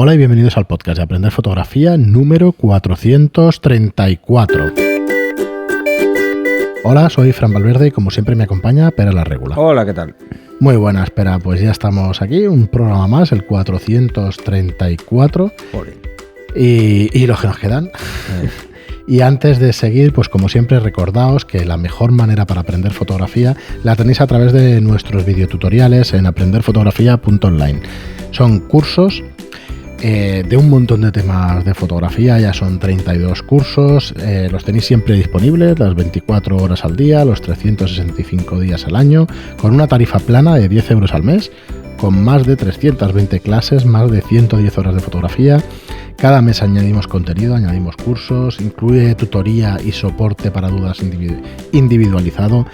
Hola y bienvenidos al podcast de Aprender Fotografía número 434. Hola, soy Fran Valverde y como siempre me acompaña Pere la Regula. Hola, ¿qué tal? Muy buena, espera, pues ya estamos aquí, un programa más, el 434. Y los que nos quedan. Y antes de seguir, pues como siempre, recordaos que la mejor manera para aprender fotografía la tenéis a través de nuestros videotutoriales en aprenderfotografía.online. Son cursos de un montón de temas de fotografía, ya son 32 cursos, los tenéis siempre disponibles, las 24 horas al día, los 365 días al año, con una tarifa plana de 10 euros al mes, con más de 320 clases, más de 110 horas de fotografía. Cada mes añadimos contenido, añadimos cursos, incluye tutoría y soporte para dudas individualizado.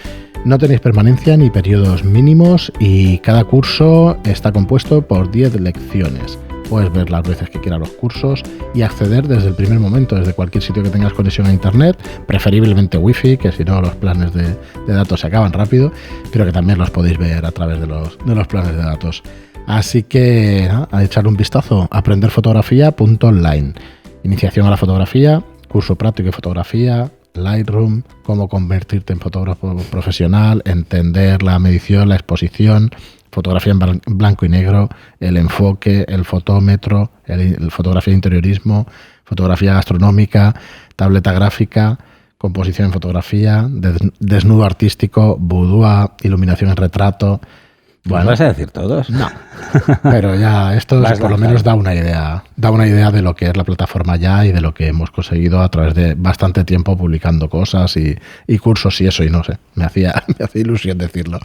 No tenéis permanencia ni periodos mínimos y cada curso está compuesto por 10 lecciones. Puedes ver las veces que quieras los cursos y acceder desde el primer momento, desde cualquier sitio que tengas conexión a internet, preferiblemente wifi, que si no los planes de datos se acaban rápido, pero que también los podéis ver a través de los planes de datos. Así que a echar un vistazo, aprenderfotografía.online. Iniciación a la fotografía, curso práctico de fotografía, Lightroom, cómo convertirte en fotógrafo profesional, entender la medición, la exposición, fotografía en blanco y negro, el enfoque, el fotómetro, el fotografía de interiorismo, fotografía gastronómica, tableta gráfica, composición en fotografía, desnudo artístico, boudoir, iluminación en retrato. Bueno, ¿vas a decir todos? No, pero ya esto por lo menos da una idea de lo que es la plataforma ya y de lo que hemos conseguido a través de bastante tiempo publicando cosas y cursos y eso, y no sé, me hacía ilusión decirlo.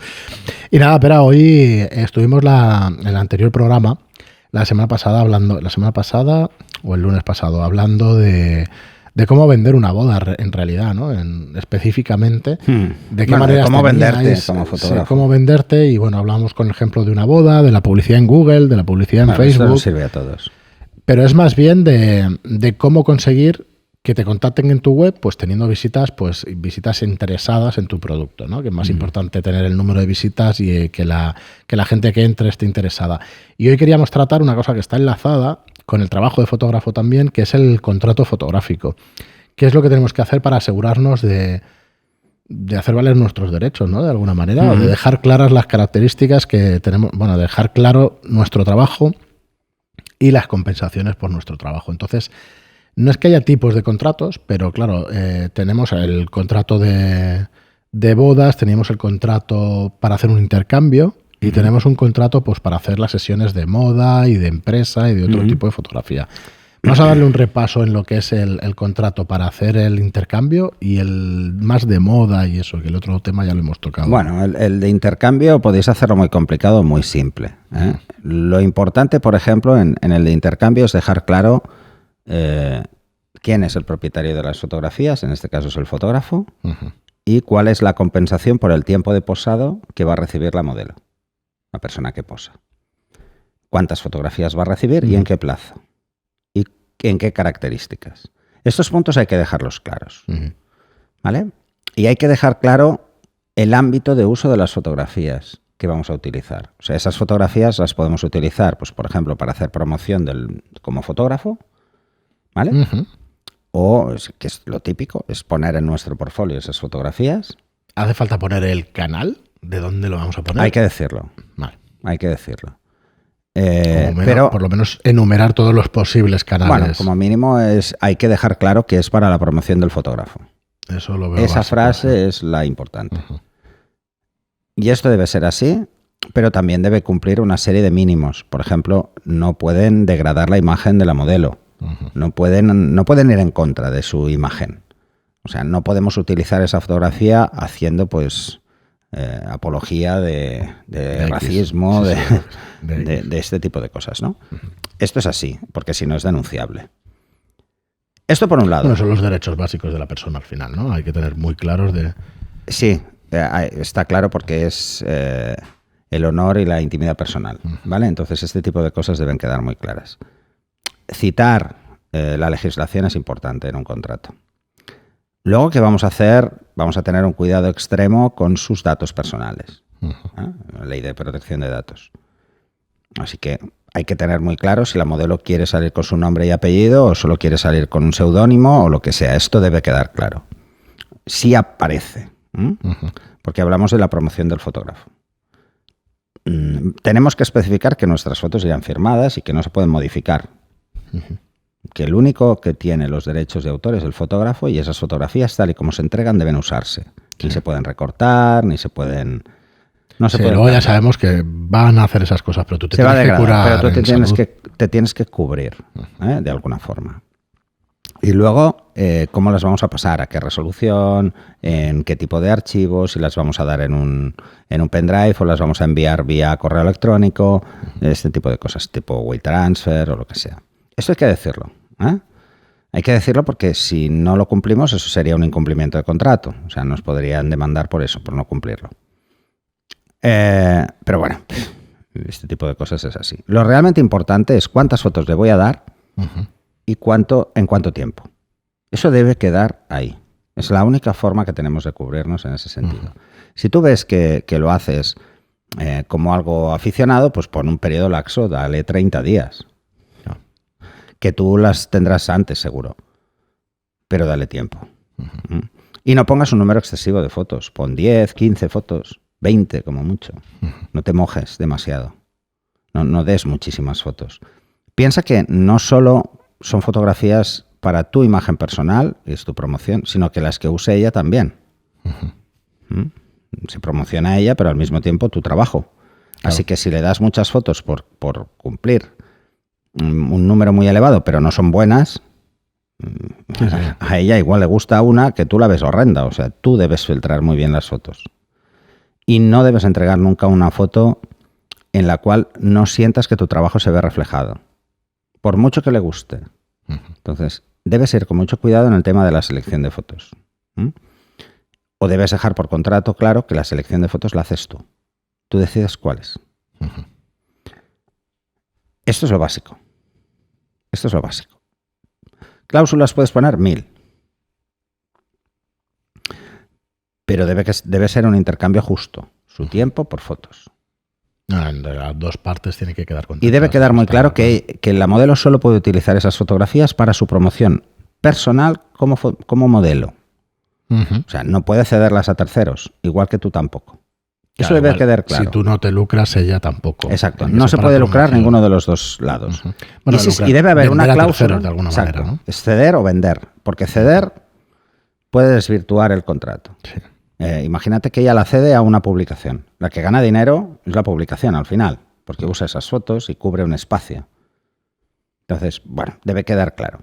Y nada, pero hoy estuvimos en el anterior programa, la semana pasada o el lunes pasado, hablando de cómo vender una boda en realidad, ¿no? Específicamente, de qué manera cómo venderte como fotógrafo. Sí, cómo venderte, y bueno, hablamos con el ejemplo de una boda, de la publicidad en Google, de la publicidad en Facebook. Esto nos sirve a todos. Pero es más bien de cómo conseguir que te contacten en tu web, pues teniendo visitas interesadas en tu producto, ¿no? Que es más importante tener el número de visitas y que la gente que entre esté interesada. Y hoy queríamos tratar una cosa que está enlazada con el trabajo de fotógrafo también, que es el contrato fotográfico. ¿Qué es lo que tenemos que hacer para asegurarnos de hacer valer nuestros derechos, ¿no? De alguna manera, o de dejar claras las características que tenemos, bueno, dejar claro nuestro trabajo y las compensaciones por nuestro trabajo. Entonces, no es que haya tipos de contratos, pero claro, tenemos el contrato de bodas, teníamos el contrato para hacer un intercambio y tenemos un contrato pues para hacer las sesiones de moda y de empresa y de otro tipo de fotografía. Vamos a darle un repaso en lo que es el contrato para hacer el intercambio y el más de moda y eso, que el otro tema ya lo hemos tocado. Bueno, el de intercambio podéis hacerlo muy complicado o muy simple, ¿eh? Lo importante, por ejemplo, en el de intercambio es dejar claro quién es el propietario de las fotografías, en este caso es el fotógrafo, y cuál es la compensación por el tiempo de posado que va a recibir la modelo, la persona que posa. Cuántas fotografías va a recibir y en qué plazo. Y en qué características. Estos puntos hay que dejarlos claros, ¿vale? Y hay que dejar claro el ámbito de uso de las fotografías que vamos a utilizar. O sea, esas fotografías las podemos utilizar, pues, por ejemplo, para hacer promoción como fotógrafo, ¿vale? O, que es lo típico, es poner en nuestro portfolio esas fotografías. ¿Hace falta poner el canal? ¿De dónde lo vamos a poner? Hay que decirlo. Vale. Hay que decirlo. Pero por lo menos enumerar todos los posibles canales. Bueno, como mínimo hay que dejar claro que es para la promoción del fotógrafo. Eso lo veo. Esa frase es la importante. Y esto debe ser así, pero también debe cumplir una serie de mínimos. Por ejemplo, no pueden degradar la imagen de la modelo. No pueden ir en contra de su imagen. O sea, no podemos utilizar esa fotografía haciendo, pues, apología de racismo, de este tipo de cosas, ¿no? Esto es así, porque si no es denunciable. Esto por un lado. Bueno, son los derechos básicos de la persona al final, ¿no? Hay que tener muy claros de... Sí, está claro porque es el honor y la intimidad personal, ¿vale? Entonces este tipo de cosas deben quedar muy claras. Citar la legislación es importante en un contrato. Luego, ¿qué vamos a hacer? Vamos a tener un cuidado extremo con sus datos personales. La ley de protección de datos. Así que hay que tener muy claro si la modelo quiere salir con su nombre y apellido o solo quiere salir con un seudónimo o lo que sea. Esto debe quedar claro. Si aparece, porque hablamos de la promoción del fotógrafo. Tenemos que especificar que nuestras fotos irán firmadas y que no se pueden modificar. Que el único que tiene los derechos de autor es el fotógrafo y esas fotografías, tal y como se entregan, deben usarse. Sí. Ni se pueden recortar, ni se pueden... No se pueden luego ya sabemos que van a hacer esas cosas, pero tú te tienes que curar. Pero te tienes que cubrir, de alguna forma. Y luego, ¿cómo las vamos a pasar? ¿A qué resolución? ¿En qué tipo de archivos? ¿Si las vamos a dar en un pendrive o las vamos a enviar vía correo electrónico? Este tipo de cosas, tipo WeTransfer o lo que sea. Esto hay que decirlo. Hay que decirlo porque si no lo cumplimos, eso sería un incumplimiento de contrato. O sea, nos podrían demandar por eso, por no cumplirlo. Pero bueno, este tipo de cosas es así. Lo realmente importante es cuántas fotos le voy a dar y en cuánto tiempo. Eso debe quedar ahí. Es la única forma que tenemos de cubrirnos en ese sentido. Si tú ves que lo haces como algo aficionado, pues pon un periodo laxo, dale 30 días. Que tú las tendrás antes, seguro. Pero dale tiempo. Y no pongas un número excesivo de fotos. Pon 10, 15 fotos. 20 como mucho. No te mojes demasiado. No des muchísimas fotos. Piensa que no solo son fotografías para tu imagen personal, y es tu promoción, sino que las que use ella también. Se promociona ella, pero al mismo tiempo tu trabajo. Claro. Así que si le das muchas fotos por cumplir un número muy elevado, pero no son buenas, a ella igual le gusta una que tú la ves horrenda. O sea, tú debes filtrar muy bien las fotos. Y no debes entregar nunca una foto en la cual no sientas que tu trabajo se ve reflejado, por mucho que le guste. Entonces, debes ir con mucho cuidado en el tema de la selección de fotos. O debes dejar por contrato claro que la selección de fotos la haces tú. Tú decides cuáles. Esto es lo básico. Esto es lo básico. Cláusulas puedes poner 1000. Pero debe ser un intercambio justo. Su tiempo por fotos. De las dos partes tiene que quedar contento. Y debe quedar muy claro que la modelo solo puede utilizar esas fotografías para su promoción personal como modelo. O sea, no puede cederlas a terceros, igual que tú tampoco. Eso debe quedar claro. Si tú no te lucras, ella tampoco. Exacto. No se puede lucrar ninguno de los dos lados. Bueno, y debe haber una cláusula. De alguna manera, ¿no? Es ceder o vender. Porque ceder puede desvirtuar el contrato. Sí. Imagínate que ella la cede a una publicación. La que gana dinero es la publicación al final, porque usa esas fotos y cubre un espacio. Entonces, bueno, debe quedar claro.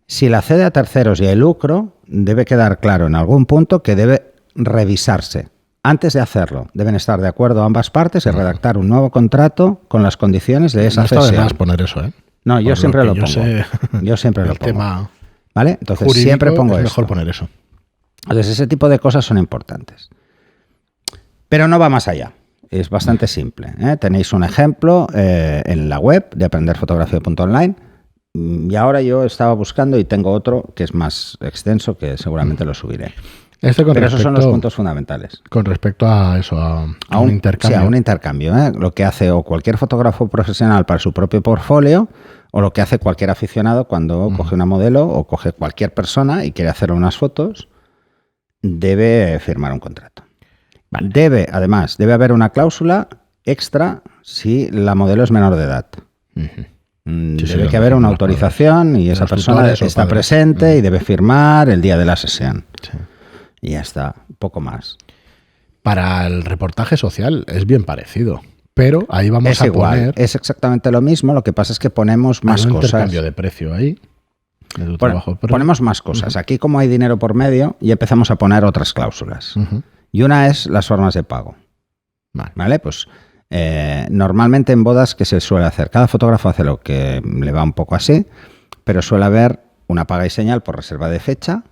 Si la cede a terceros y hay lucro, debe quedar claro en algún punto que debe revisarse. Antes de hacerlo, deben estar de acuerdo ambas partes y redactar un nuevo contrato con las condiciones de esa cesión. No está de más poner eso, ¿eh? No, yo siempre lo pongo. Yo siempre lo pongo. Tema ¿vale? Entonces siempre pongo es esto. mejor poner eso. Entonces ese tipo de cosas son importantes. Pero no va más allá. Es bastante simple. Tenéis un ejemplo en la web de aprenderfotografía.online y ahora yo estaba buscando y tengo otro que es más extenso que seguramente lo subiré. Pero esos son los puntos fundamentales. Con respecto a eso, a un intercambio. Sí, a un intercambio. Lo que hace o cualquier fotógrafo profesional para su propio portfolio o lo que hace cualquier aficionado cuando coge una modelo o coge cualquier persona y quiere hacer unas fotos, debe firmar un contrato. Vale. Además, debe haber una cláusula extra si la modelo es menor de edad. Debe haber una autorización y esa persona está presente y debe firmar el día de la sesión. Sí. Y ya está, poco más. Para el reportaje social es bien parecido, pero ahí vamos a poner... Es exactamente lo mismo, lo que pasa es que ponemos más cosas. Intercambio de precio ahí. Ponemos más cosas. Aquí, como hay dinero por medio, y empezamos a poner otras cláusulas. Y una es las formas de pago. ¿Vale? Pues normalmente en bodas, ¿qué se suele hacer? Cada fotógrafo hace lo que le va un poco así, pero suele haber una paga y señal por reserva de fecha.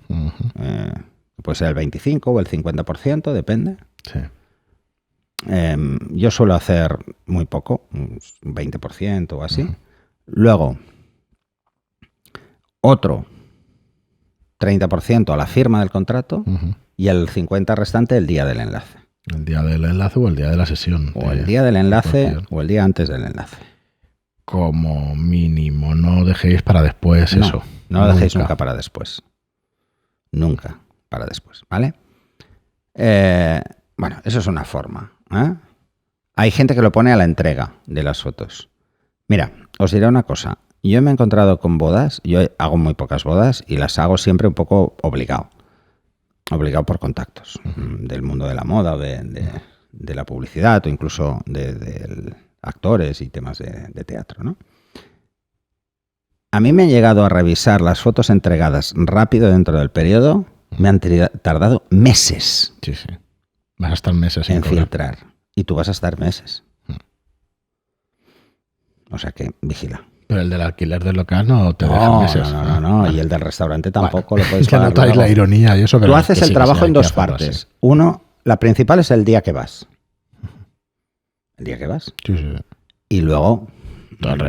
Puede ser el 25 o el 50%, depende. Sí. Yo suelo hacer muy poco, un 20% o así. Luego, otro 30% a la firma del contrato y el 50% restante el día del enlace. El día del enlace o el día de la sesión. O el día del enlace o el día antes del enlace. Como mínimo, no dejéis para después eso. No lo dejéis nunca para después. Nunca para después, ¿vale? Bueno, eso es una forma. Hay gente que lo pone a la entrega de las fotos. Mira, os diré una cosa. Yo me he encontrado con bodas, yo hago muy pocas bodas y las hago siempre un poco obligado. Obligado por contactos del mundo de la moda, de la publicidad o incluso de actores y temas de teatro, ¿no? A mí me han llegado a revisar las fotos entregadas rápido dentro del periodo, me han tardado meses. Sí. Vas a estar meses en filtrar. Y tú vas a estar meses. O sea que vigila. Pero el del alquiler del local no te deja meses. No. Y el del restaurante tampoco lo puedes pagar. Que notáis la ironía y eso. Tú haces el trabajo en dos partes. Uno, la principal es el día que vas. El día que vas. Sí. Y luego todo el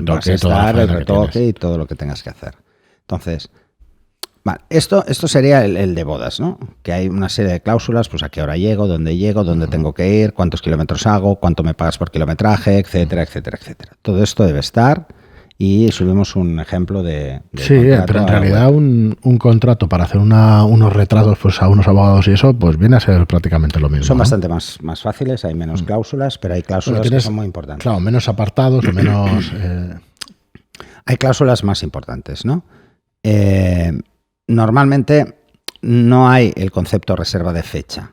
retoque y todo lo que tengas que hacer. Entonces, vale, esto sería el de bodas, ¿no? Que hay una serie de cláusulas, pues a qué hora llego, dónde tengo que ir, cuántos kilómetros hago, cuánto me pagas por kilometraje, etcétera. Todo esto debe estar y subimos un ejemplo de sí, pero en realidad un contrato para hacer unos retratos pues a unos abogados y eso, pues viene a ser prácticamente lo mismo. Son bastante más fáciles, hay menos cláusulas, pero hay cláusulas que son muy importantes. Claro, menos apartados o menos... Hay cláusulas más importantes, ¿no? Normalmente no hay el concepto reserva de fecha,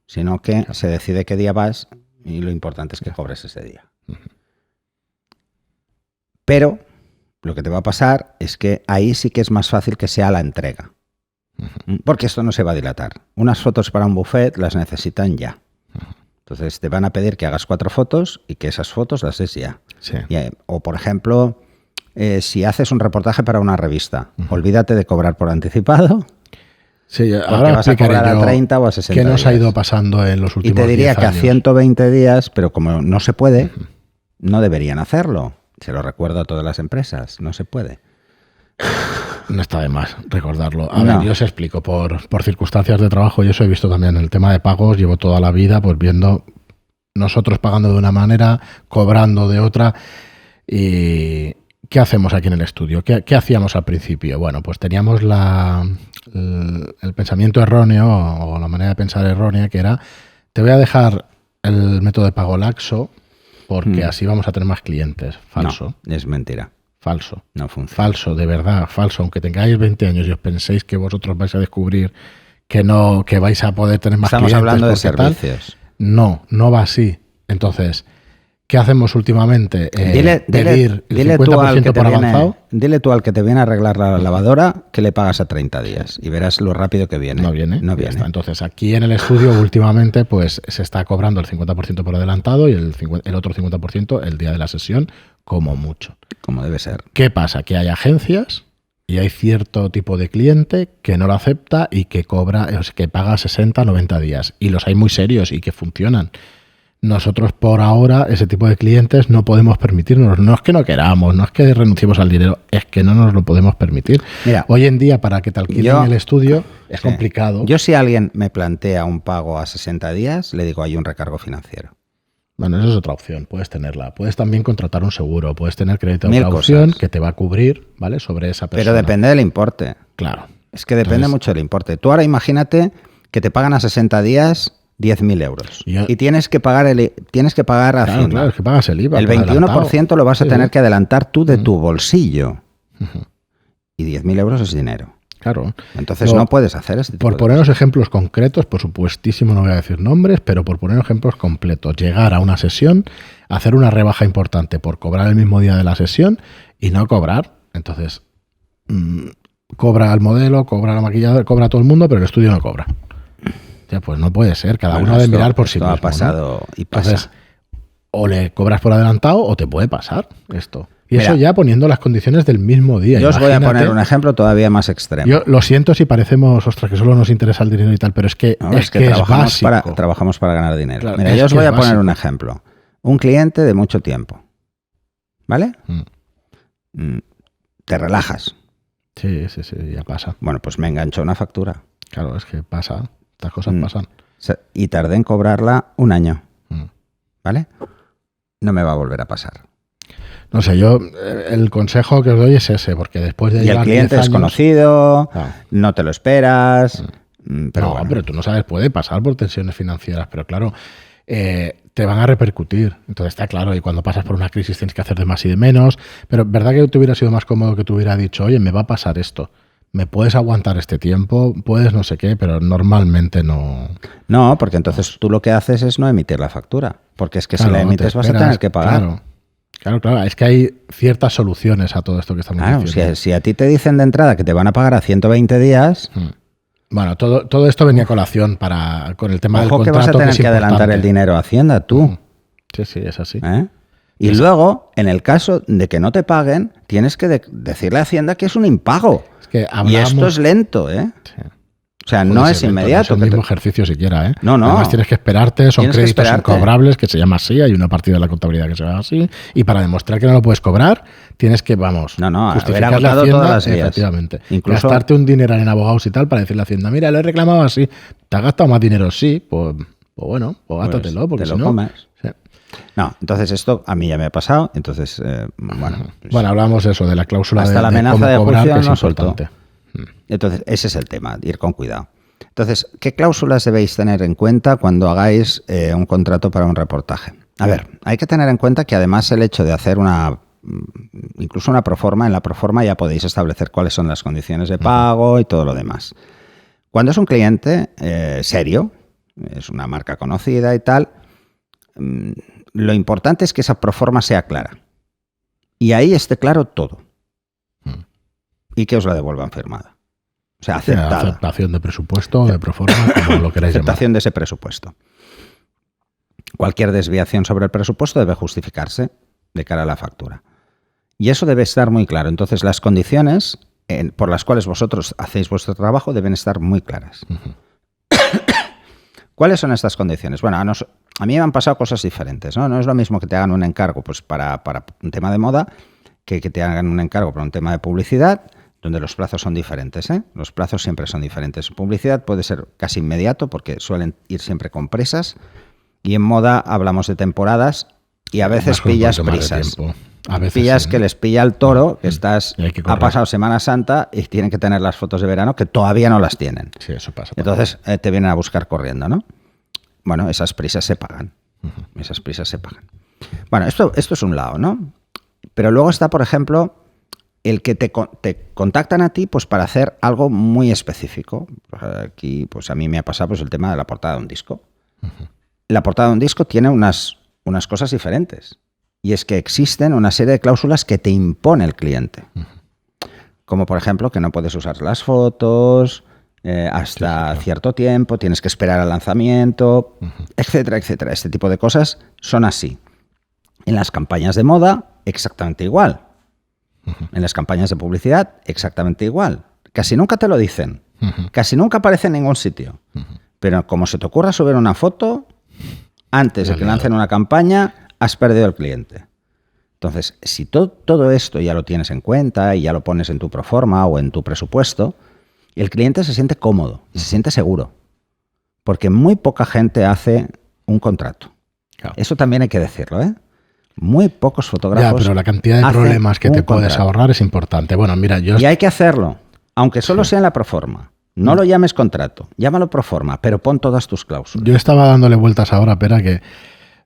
sino que se decide qué día vas y lo importante es que cobres ese día. Pero lo que te va a pasar es que ahí sí que es más fácil que sea la entrega, porque esto no se va a dilatar. Unas fotos para un buffet las necesitan ya. Entonces te van a pedir que hagas 4 fotos y que esas fotos las des ya. Sí. O por ejemplo... si haces un reportaje para una revista, olvídate de cobrar por anticipado. Sí, ahora vas a cobrar a 30 o a 60 ¿Qué nos días. ha ido pasando en los últimos 10 años? Y te diría que a 120 días, pero como no se puede, no deberían hacerlo. Se lo recuerdo a todas las empresas, no se puede. No está de más recordarlo. A ver, yo os explico, por circunstancias de trabajo, y eso he visto también el tema de pagos, llevo toda la vida pues viendo nosotros pagando de una manera, cobrando de otra, y... ¿Qué hacemos aquí en el estudio? ¿Qué hacíamos al principio? Bueno, pues teníamos el pensamiento erróneo o la manera de pensar errónea, que era, te voy a dejar el método de pago laxo porque así vamos a tener más clientes. Falso. No, es mentira. Falso. No funciona. Falso, de verdad, falso. Aunque tengáis 20 años y os penséis que vosotros vais a descubrir que vais a poder tener más clientes. Estamos hablando de servicios. No va así. Entonces... ¿Qué hacemos últimamente? Pedir el 50% por avanzado. Dile tú al que te viene a arreglar la lavadora que le pagas a 30 días y verás lo rápido que viene. No viene. Entonces, aquí en el estudio últimamente pues se está cobrando el 50% por adelantado y el otro 50% el día de la sesión, como mucho. Como debe ser. ¿Qué pasa? Que hay agencias y hay cierto tipo de cliente que no lo acepta y que paga 60, 90 días. Y los hay muy serios y que funcionan. Nosotros por ahora ese tipo de clientes no podemos permitirnos. No es que no queramos, no es que renunciemos al dinero, es que no nos lo podemos permitir. Mira, hoy en día para que te alquilen el estudio es complicado. Yo si alguien me plantea un pago a 60 días, le digo hay un recargo financiero. Bueno, esa es otra opción, puedes tenerla. Puedes también contratar un seguro, puedes tener crédito de caución que te va a cubrir, ¿vale? Sobre esa persona. Pero depende del importe. Claro. Es que depende mucho del importe. Tú ahora imagínate que te pagan a 60 días 10.000 euros. Y tienes que pagar a Hacienda. Claro, es que pagas el IVA. El 21% lo vas a tener que adelantar tú de tu bolsillo. Y 10.000 euros es dinero. Claro. Entonces no puedes hacer este tipo Por poneros ejemplos concretos, por supuestísimo no voy a decir nombres, pero por poner ejemplos completos, llegar a una sesión, hacer una rebaja importante por cobrar el mismo día de la sesión y no cobrar. Entonces, cobra al modelo, cobra la maquilladora, cobra todo el mundo, pero el estudio no cobra. Ya, pues no puede ser, cada uno debe mirar por sí mismo. Ha pasado, ¿no? Y pasa. Entonces, o le cobras por adelantado o te puede pasar esto. Y eso ya poniendo las condiciones del mismo día. Yo os voy a poner un ejemplo todavía más extremo. Yo lo siento si parecemos, ostras, que solo nos interesa el dinero y tal, pero es que, es básico. Trabajamos para ganar dinero. Claro, mira, yo os voy a poner un ejemplo. Un cliente de mucho tiempo. ¿Vale? Te relajas. Sí, ya pasa. Bueno, pues me enganchó una factura. Claro, es que pasa. Estas cosas pasan. Y tardé en cobrarla un año. ¿Vale? No me va a volver a pasar. No sé, yo el consejo que os doy es ese, porque después de Y el cliente es conocido, no te lo esperas. Pero, bueno. Pero tú no sabes, puede pasar por tensiones financieras, pero claro, te van a repercutir. Entonces está claro, y cuando pasas por una crisis tienes que hacer de más y de menos, pero ¿verdad que te hubiera sido más cómodo que te hubiera dicho, oye, me va a pasar esto? ¿Me puedes aguantar este tiempo? Puedes no sé qué, pero normalmente no. No, porque entonces tú lo que haces es no emitir la factura, porque es que si la emites vas a tener que pagar. Claro, es que hay ciertas soluciones a todo esto que estamos diciendo. Claro, si a ti te dicen de entrada que te van a pagar a 120 días... Bueno, todo esto venía a colación con el tema del contrato. Ojo que vas a tener que adelantar el dinero a Hacienda, tú. Sí, es así. Y luego, en el caso de que no te paguen, tienes que decirle a Hacienda que es un impago. Es que y esto es lento, ¿eh? Sí. O sea, no es inmediato. No es el mismo ejercicio siquiera, ¿eh? No. Además tienes que esperarte, son créditos incobrables, que se llama así, hay una partida de la contabilidad que se llama así, y para demostrar que no lo puedes cobrar, tienes que, justificar la Hacienda, todas las vías. Efectivamente. Incluso gastarte un dineral en abogados y tal para decirle a Hacienda, mira, lo he reclamado así, te has gastado más dinero, sí, pues gástatelo, porque te si lo no... comes. Sí. No, entonces esto a mí ya me ha pasado, entonces, Bueno, hablamos de eso, de la cláusula hasta la de amenaza de cómo cobrar, juicio que es no soltó. importante. Entonces, ese es el tema, ir con cuidado. Entonces, ¿qué cláusulas debéis tener en cuenta cuando hagáis un contrato para un reportaje? A ver, hay que tener en cuenta que además el hecho de hacer incluso una proforma, en la proforma ya podéis establecer cuáles son las condiciones de pago y todo lo demás. Cuando es un cliente serio, es una marca conocida y tal, lo importante es que esa proforma sea clara. Y ahí esté claro todo. Y que os la devuelvan firmada. O sea, aceptada. Aceptación de presupuesto, de proforma, como lo queráis llamar. Aceptación de ese presupuesto. Cualquier desviación sobre el presupuesto debe justificarse de cara a la factura. Y eso debe estar muy claro. Entonces, las condiciones por las cuales vosotros hacéis vuestro trabajo deben estar muy claras. ¿Cuáles son estas condiciones? Bueno, a mí me han pasado cosas diferentes, ¿no? No es lo mismo que te hagan un encargo pues, para un tema de moda que te hagan un encargo para un tema de publicidad, donde los plazos son diferentes, ¿eh? Los plazos siempre son diferentes. Publicidad puede ser casi inmediato porque suelen ir siempre con presas, y en moda hablamos de temporadas y a veces pillas prisas. A veces pillas sí, ¿no? Que les pilla el toro, que ha pasado Semana Santa y tienen que tener las fotos de verano que todavía no las tienen. Sí, eso pasa. Entonces te vienen a buscar corriendo, ¿no? Bueno, esas prisas se pagan. Esas prisas se pagan. Bueno, esto es un lado, ¿no? Pero luego está, por ejemplo, el que te contactan a ti pues para hacer algo muy específico. Aquí, pues a mí me ha pasado pues, el tema de la portada de un disco. La portada de un disco tiene unas cosas diferentes. Y es que existen una serie de cláusulas que te impone el cliente. Como, por ejemplo, que no puedes usar las fotos hasta cierto tiempo, tienes que esperar al lanzamiento, etcétera, etcétera. Este tipo de cosas son así. En las campañas de moda, exactamente igual. En las campañas de publicidad, exactamente igual. Casi nunca te lo dicen. Casi nunca aparece en ningún sitio. Pero como se te ocurra subir una foto, antes de que lancen una campaña, has perdido el cliente. Entonces, si todo esto ya lo tienes en cuenta y ya lo pones en tu proforma o en tu presupuesto, el cliente se siente cómodo y se siente seguro. Porque muy poca gente hace un contrato. Claro. Eso también hay que decirlo, ¿eh? Muy pocos fotógrafos. Ya, pero la cantidad de problemas que te puedes ahorrar es importante. Bueno, mira, y hay que hacerlo, aunque solo sea en la proforma. No lo llames contrato, llámalo proforma, pero pon todas tus cláusulas. Yo estaba dándole vueltas ahora, Pera, que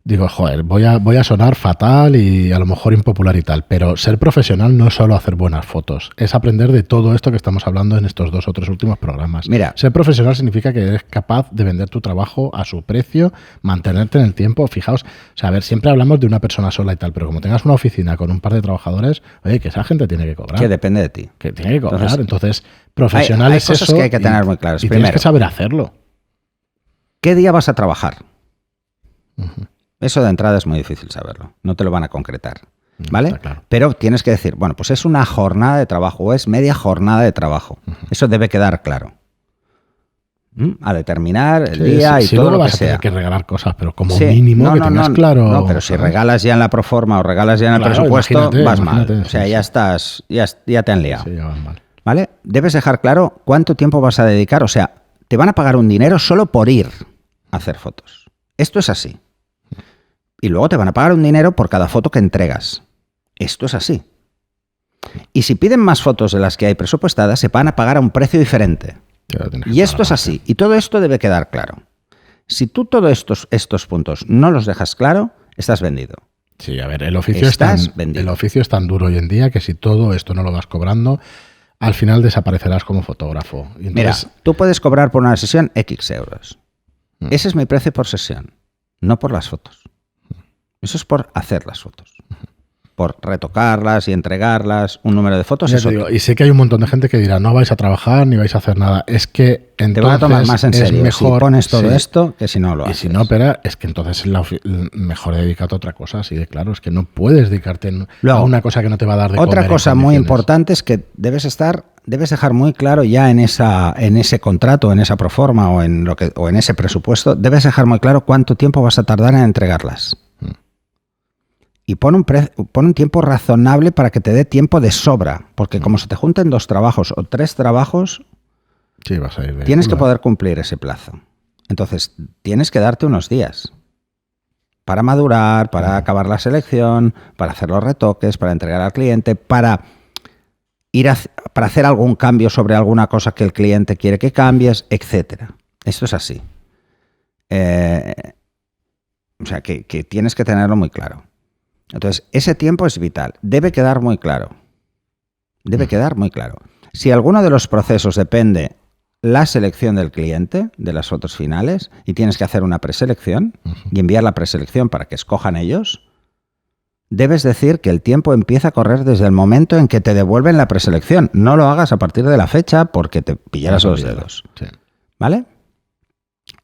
digo, joder, voy a sonar fatal y a lo mejor impopular y tal, pero ser profesional no es solo hacer buenas fotos, es aprender de todo esto que estamos hablando en estos 2 o 3 últimos programas. Mira, ser profesional significa que eres capaz de vender tu trabajo a su precio, mantenerte en el tiempo. Fijaos, o sea, a ver, siempre hablamos de una persona sola y tal, pero como tengas una oficina con un par de trabajadores, oye, que esa gente tiene que cobrar. Que depende de ti. Que tiene que cobrar. Entonces profesional es cosas eso que hay que tener muy claras. Y tienes que saber hacerlo. ¿Qué día vas a trabajar? Eso de entrada es muy difícil saberlo. No te lo van a concretar, ¿vale? Claro. Pero tienes que decir, bueno, pues es una jornada de trabajo o es media jornada de trabajo. Eso debe quedar claro. A determinar el día y todo luego lo que vas a sea. tener que regalar cosas, pero como mínimo que tengas claro. No, pero si regalas ya en la proforma o regalas ya en el presupuesto, vas mal. O sea, ya estás, ya te han liado. Sí, ya van mal. ¿Vale? Debes dejar claro cuánto tiempo vas a dedicar. O sea, te van a pagar un dinero solo por ir a hacer fotos. Esto es así. Y luego te van a pagar un dinero por cada foto que entregas. Esto es así. Y si piden más fotos de las que hay presupuestadas, se van a pagar a un precio diferente. Y esto es así. Y todo esto debe quedar claro. Si tú todos estos puntos no los dejas claro, estás vendido. Sí, a ver, el oficio es tan duro hoy en día que si todo esto no lo vas cobrando, al final desaparecerás como fotógrafo. Y entonces... Mira, tú puedes cobrar por una sesión X euros. Ese es mi precio por sesión, no por las fotos. Eso es por hacer las fotos. Por retocarlas y entregarlas, un número de fotos. Y sé que hay un montón de gente que dirá, no vais a trabajar ni vais a hacer nada. Es que entonces te van a tomar más en serio mejor, si pones todo esto que si no lo haces. Y si no, pero es que entonces mejor dedicarte a otra cosa. Así de claro, es que no puedes dedicarte a una cosa que no te va a dar de comer. Otra cosa muy importante es que debes dejar muy claro ya en ese contrato, en esa proforma o en ese presupuesto, debes dejar muy claro cuánto tiempo vas a tardar en entregarlas. Y pon un tiempo razonable para que te dé tiempo de sobra. Porque como se te junten 2 trabajos o 3 trabajos, sí, vas a ir tienes que poder cumplir ese plazo. Entonces, tienes que darte unos días para madurar, para acabar la selección, para hacer los retoques, para entregar al cliente, para hacer algún cambio sobre alguna cosa que el cliente quiere que cambies, etc. Esto es así. O sea, que tienes que tenerlo muy claro. Entonces, ese tiempo es vital. Debe quedar muy claro. Debe quedar muy claro. Si alguno de los procesos depende la selección del cliente, de las fotos finales, y tienes que hacer una preselección y enviar la preselección para que escojan ellos, debes decir que el tiempo empieza a correr desde el momento en que te devuelven la preselección. No lo hagas a partir de la fecha porque te pillarás los dedos. Sí. ¿Vale?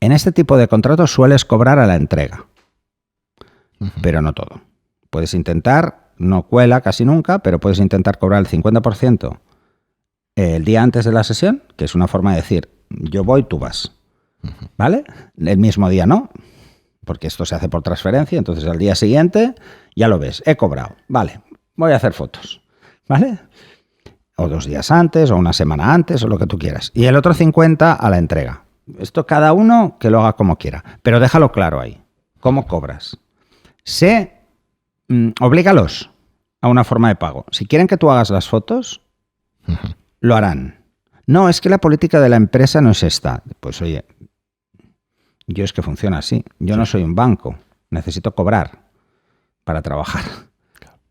En este tipo de contratos sueles cobrar a la entrega, pero no todo. Puedes intentar, no cuela casi nunca, pero puedes intentar cobrar el 50% el día antes de la sesión, que es una forma de decir, yo voy, tú vas. ¿Vale? El mismo día no, porque esto se hace por transferencia, entonces al día siguiente ya lo ves, he cobrado. Vale, voy a hacer fotos. ¿Vale? O 2 días antes, o una semana antes, o lo que tú quieras. Y el otro 50 a la entrega. Esto cada uno que lo haga como quiera, pero déjalo claro ahí. ¿Cómo cobras? Oblígalos a una forma de pago. Si quieren que tú hagas las fotos, lo harán. No, es que la política de la empresa no es esta. Pues oye, yo es que funciona así. Yo no soy un banco. Necesito cobrar para trabajar.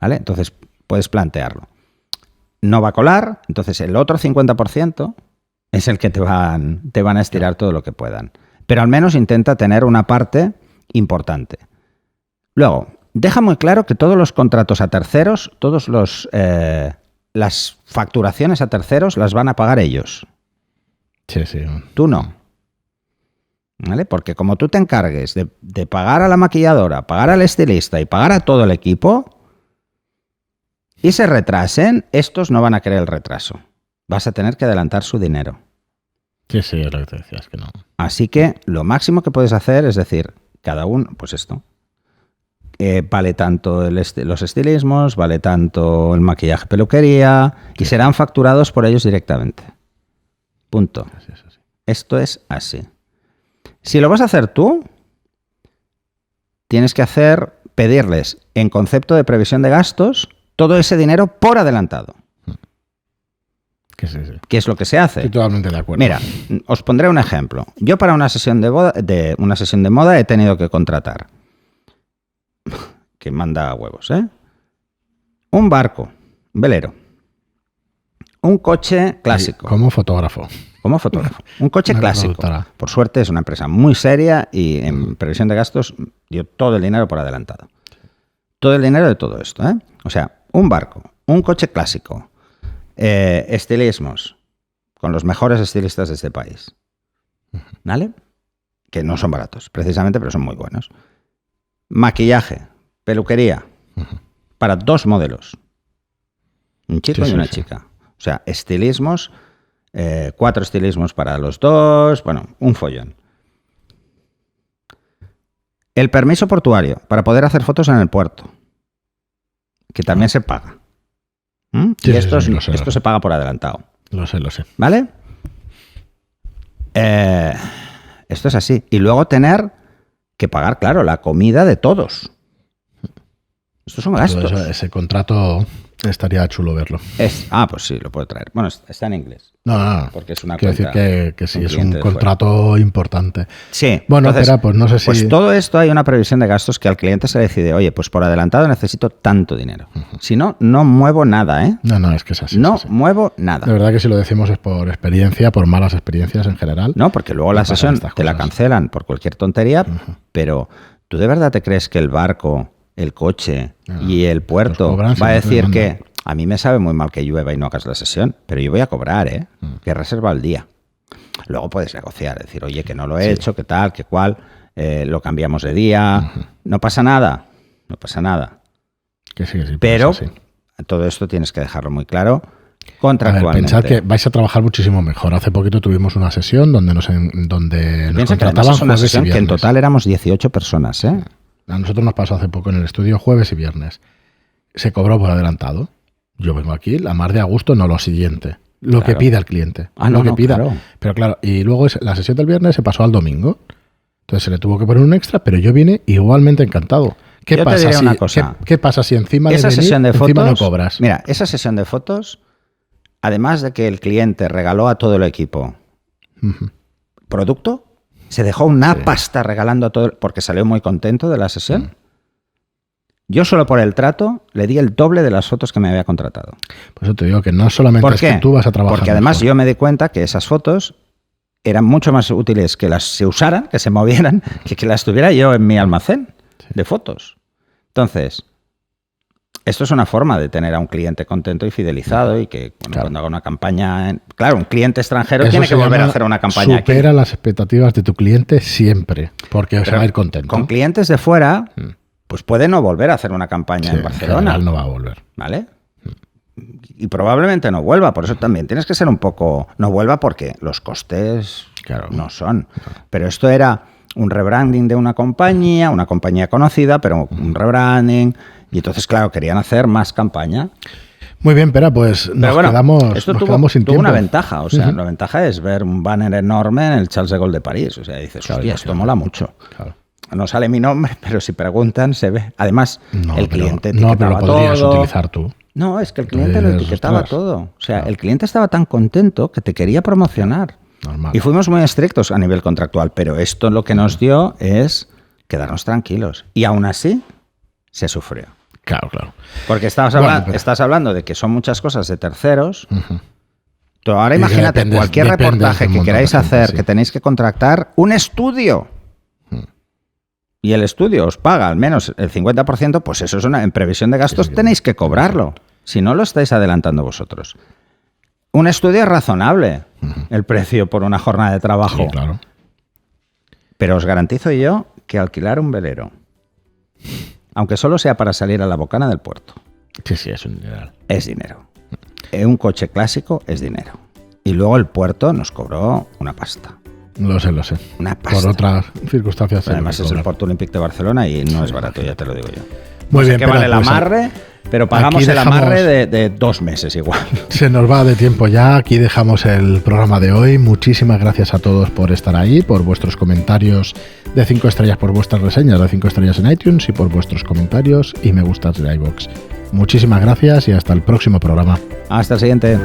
¿Vale? Entonces puedes plantearlo. No va a colar, entonces el otro 50% es el que te van a estirar todo lo que puedan. Pero al menos intenta tener una parte importante. Luego, deja muy claro que todos los contratos a terceros, las facturaciones a terceros las van a pagar ellos. Sí, sí. Tú no. ¿Vale? Porque como tú te encargues de pagar a la maquilladora, pagar al estilista y pagar a todo el equipo, y se retrasen, estos no van a querer el retraso. Vas a tener que adelantar su dinero. Sí, sí, es lo que te decías, que no. Así que lo máximo que puedes hacer es decir, cada uno, pues esto. Vale tanto los estilismos, vale tanto el maquillaje, peluquería, y serán facturados por ellos directamente. Punto. Así es, así. Esto es así. Si lo vas a hacer tú, tienes que pedirles en concepto de previsión de gastos todo ese dinero por adelantado. Sí. ¿Qué es lo que se hace? Estoy totalmente de acuerdo. Mira, os pondré un ejemplo. Yo para una sesión de moda he tenido que contratar, que manda huevos, un barco, un velero, un coche clásico. Como fotógrafo. Un coche clásico. Por suerte es una empresa muy seria y en previsión de gastos dio todo el dinero por adelantado. Todo el dinero de todo esto, O sea, un barco, un coche clásico, estilismos, con los mejores estilistas de este país. ¿Vale? Que no son baratos, precisamente, pero son muy buenos. Maquillaje, peluquería, para 2 modelos. Un chico y una chica. O sea, estilismos, 4 estilismos para los 2, bueno, un follón. El permiso portuario para poder hacer fotos en el puerto, que también se paga. Sí, y esto sé. Se paga por adelantado. Lo sé. ¿Vale? Esto es así. Y luego tener que pagar, claro, la comida de todos. Estos son gastos. Ese contrato estaría chulo verlo. Pues sí, lo puedo traer. Bueno, está en inglés. No. Porque es una Quiero cuenta. Decir que sí, es un contrato importante. Sí. Bueno, entonces, pues no sé si... Pues todo esto hay una previsión de gastos que al cliente se le decide, oye, pues por adelantado necesito tanto dinero. Si no, no muevo nada, ¿eh? No, es que es así. No muevo nada. De verdad que si lo decimos es por experiencia, por malas experiencias en general. No, porque luego la sesión te la cancelan por cualquier tontería, pero ¿tú de verdad te crees que el barco, el coche y el puerto va a decir que a mí me sabe muy mal que llueva y no hagas la sesión, pero yo voy a cobrar, que he reservado el día? Luego puedes negociar, decir, oye, que no lo he hecho, que tal, que cual, lo cambiamos de día, no pasa nada. Que sí, pero todo esto tienes que dejarlo muy claro contractualmente. Pensad que vais a trabajar muchísimo mejor. Hace poquito tuvimos una sesión donde nos contrataban una sesión que en total éramos 18 personas, ¿eh? A nosotros nos pasó hace poco en el estudio jueves y viernes. Se cobró por adelantado. Yo vengo aquí, la mar de a gusto, no lo siguiente. Lo que pida el cliente. Lo que pida. Claro. Pero claro, y luego la sesión del viernes se pasó al domingo. Entonces se le tuvo que poner un extra, pero yo vine igualmente encantado. ¿Qué pasa si encima esa de sesión de fotos no cobras? Mira, esa sesión de fotos, además de que el cliente regaló a todo el equipo producto, se dejó una pasta regalando a todo, porque salió muy contento de la sesión. Yo solo por el trato le di el doble de las fotos que me había contratado. Por eso te digo que no solamente es que tú vas a trabajar. Porque además yo me di cuenta que esas fotos eran mucho más útiles que las se usaran, que se movieran, que las tuviera yo en mi almacén de fotos. Entonces, esto es una forma de tener a un cliente contento y fidelizado y que cuando haga una campaña... Claro, un cliente extranjero tiene que volver a hacer una campaña aquí. Supera las expectativas de tu cliente siempre, porque se va a ir contento. Con clientes de fuera... pues puede no volver a hacer una campaña en Barcelona. En general no va a volver. ¿Vale? Y probablemente no vuelva. Por eso también tienes que ser un poco... No vuelva porque los costes no son. Pero esto era un rebranding de una compañía conocida, pero un rebranding. Y entonces, claro, querían hacer más campaña. Muy bien, Pera, pues quedamos sin tiempo. Tuvo una ventaja. O sea, la ventaja es ver un banner enorme en el Charles de Gaulle de París. O sea, dices, hostia, esto mola mucho. Claro. No sale mi nombre, pero si preguntan se ve. Además, el cliente etiquetaba todo. No, pero lo podrías utilizar tú. No, es que el cliente lo etiquetaba todo. O sea, el cliente estaba tan contento que te quería promocionar. Normal. Y fuimos muy estrictos a nivel contractual, pero esto lo que nos dio es quedarnos tranquilos. Y aún así, se sufrió. Claro. Porque estás hablando de que son muchas cosas de terceros. Tú ahora imagínate cualquier reportaje que queráis hacer, que tenéis que contractar un estudio. Y el estudio os paga al menos el 50%, pues eso es en previsión de gastos tenéis que cobrarlo. Si no lo estáis adelantando vosotros. Un estudio es razonable, el precio por una jornada de trabajo. Sí, claro. Pero os garantizo yo que alquilar un velero, aunque solo sea para salir a la bocana del puerto. Sí, es un dinero. Es dinero. Un coche clásico es dinero. Y luego el puerto nos cobró una pasta. Lo sé. Una pasta. Por otras circunstancias. Además es el Puerto Olímpic de Barcelona y no es barato, ya te lo digo yo. Muy bien, que vale el amarre, pero pagamos el amarre de 2 meses igual. Se nos va de tiempo ya. Aquí dejamos el programa de hoy. Muchísimas gracias a todos por estar ahí, por vuestros comentarios de 5 estrellas, por vuestras reseñas de 5 estrellas en iTunes y por vuestros comentarios y me gustas de iVoox. Muchísimas gracias y hasta el próximo programa. Hasta el siguiente.